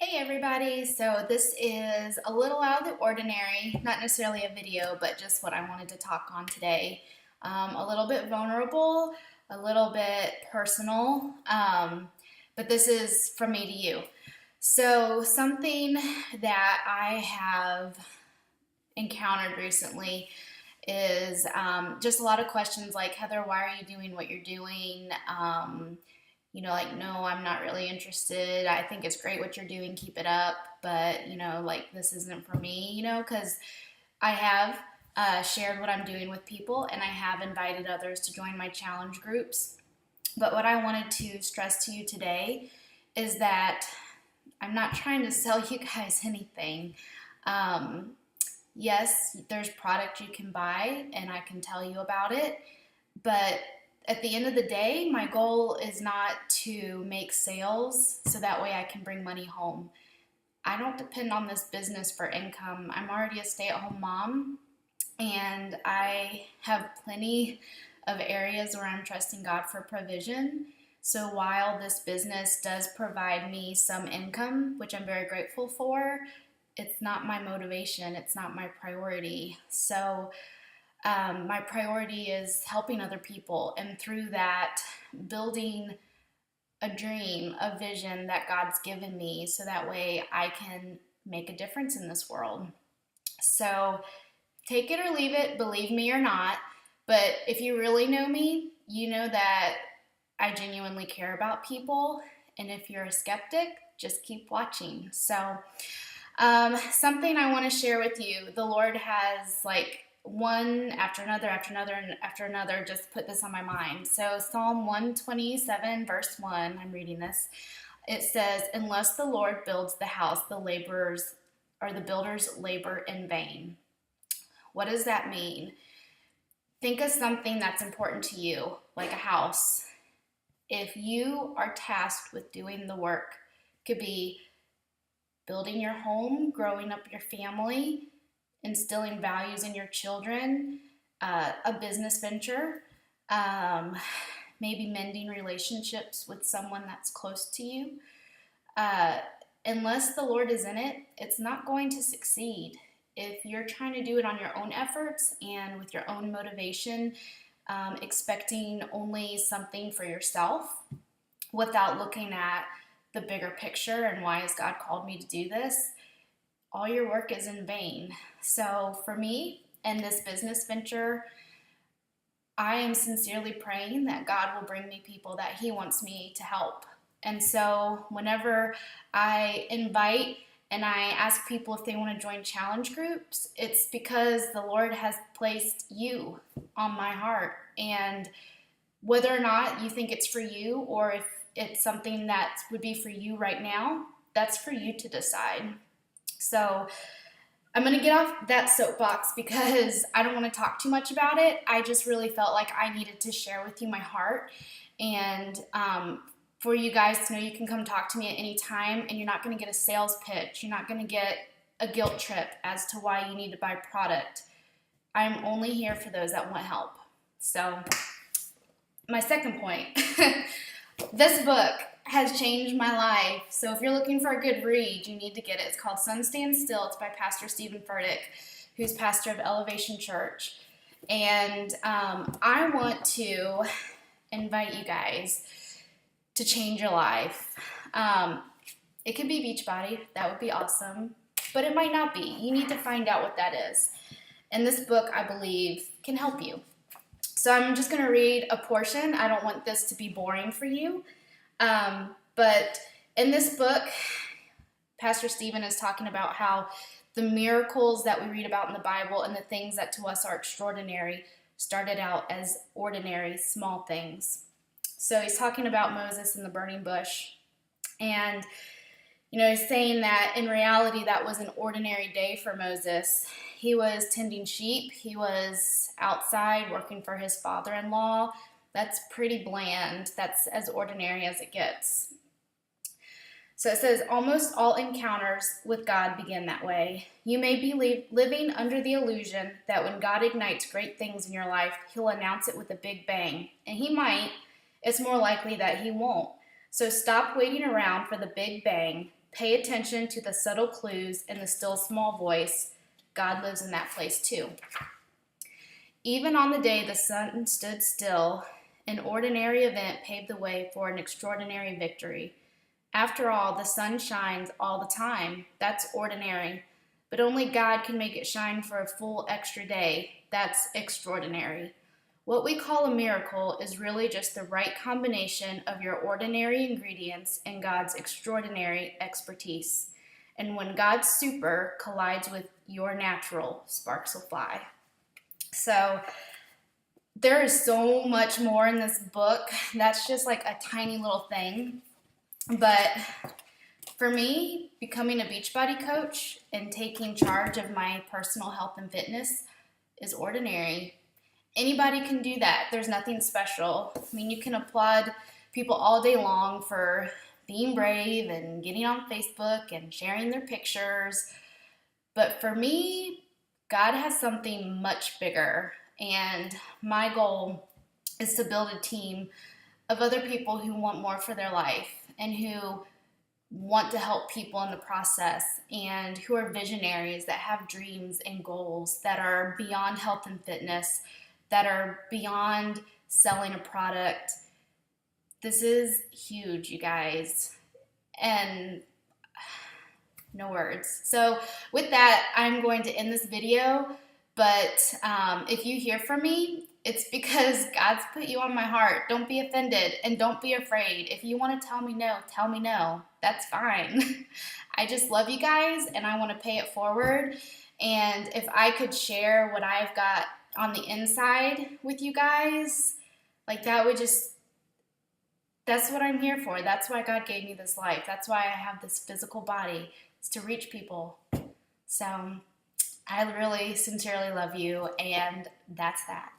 Hey everybody, so this is a little out of the ordinary, not necessarily a video, but just what I wanted to talk on today. A little bit vulnerable, a little bit personal, but this is from me to you. So, something that I have encountered recently is just a lot of questions like, Heather, why are you doing what you're doing? Like, no, I'm not really interested. I think it's great what you're doing. Keep it up. But, like, this isn't for me, because I have shared what I'm doing with people and I have invited others to join my challenge groups. But what I wanted to stress to you today is that I'm not trying to sell you guys anything. Um, yes, there's product you can buy and I can tell you about it, but at the end of the day, my goal is not to make sales so that way I can bring money home. I don't depend on this business for income. I'm already a stay at home mom and I have plenty of areas where I'm trusting God for provision. So while this business does provide me some income, which I'm very grateful for, it's not my motivation, it's not my priority. So my priority is helping other people, and through that, building a dream, a vision that God's given me so that way I can make a difference in this world. So take it or leave it, believe me or not, but if you really know me, you know that I genuinely care about people, and if you're a skeptic, just keep watching. So, something I want to share with you, the Lord has one after another just put this on my mind. So Psalm 127 verse 1, I'm reading this. It says, "Unless the Lord builds the house, the builders labor in vain." What does that mean? Think of something that's important to you, like a house. If you are tasked with doing the work, it could be building your home, growing up your family, instilling values in your children, a business venture, um, maybe mending relationships with someone that's close to you. Uh, Unless the Lord is in it, it's not going to succeed. If you're trying to do it on your own efforts and with your own motivation, expecting only something for yourself without looking at the bigger picture and why has God called me to do this, all your work is in vain. So for me and this business venture, I am sincerely praying that God will bring me people that He wants me to help. And so whenever I invite and I ask people if they want to join challenge groups, it's because the Lord has placed you on my heart. And whether or not you think it's for you or if it's something that would be for you right now, that's for you to decide. So I'm going to get off that soapbox because I don't want to talk too much about it. I just really felt like I needed to share with you my heart. And for you guys to know you can come talk to me at any time and you're not going to get a sales pitch. You're not going to get a guilt trip as to why you need to buy product. I'm only here for those that want help. So, my second point. This book has changed my life. So if you're looking for a good read, you need to get it. It's called Sun Stand Still. It's by Pastor Stephen Furtick, who's pastor of Elevation Church. And I want to invite you guys to change your life. It could be Beachbody. That would be awesome. But it might not be. You need to find out what that is. And this book, I believe, can help you. So I'm just going to read a portion. I don't want this to be boring for you. But in this book, Pastor Stephen is talking about how the miracles that we read about in the Bible and the things that to us are extraordinary started out as ordinary, small things. So he's talking about Moses and the burning bush. And, he's saying that in reality that was an ordinary day for Moses. He was tending sheep. He was outside working for his father-in-law. That's pretty bland. That's as ordinary as it gets. So it says, almost all encounters with God begin that way. You may be living under the illusion that when God ignites great things in your life, He'll announce it with a big bang. And He might. It's more likely that He won't. So stop waiting around for the big bang. Pay attention to the subtle clues and the still small voice. God lives in that place too. Even on the day the sun stood still, an ordinary event paved the way for an extraordinary victory. After all, the sun shines all the time. That's ordinary. But only God can make it shine for a full extra day. That's extraordinary. What we call a miracle is really just the right combination of your ordinary ingredients and God's extraordinary expertise. And when God's super collides with your natural, sparks will fly. So there is so much more in this book. That's just like a tiny little thing. But for me, becoming a Beachbody coach and taking charge of my personal health and fitness is ordinary. Anybody can do that. There's nothing special. I mean, you can applaud people all day long for being brave and getting on Facebook and sharing their pictures. But for me, God has something much bigger. And my goal is to build a team of other people who want more for their life and who want to help people in the process and who are visionaries that have dreams and goals that are beyond health and fitness, that are beyond selling a product. This is huge, you guys, and no words. So with that, I'm going to end this video, but if you hear from me, it's because God's put you on my heart. Don't be offended and don't be afraid. If you want to tell me no, tell me no. That's fine. I just love you guys and I want to pay it forward. And if I could share what I've got on the inside with you guys, like that would just, that's what I'm here for. That's why God gave me this life. That's why I have this physical body. It's to reach people. So I really sincerely love you, and that's that.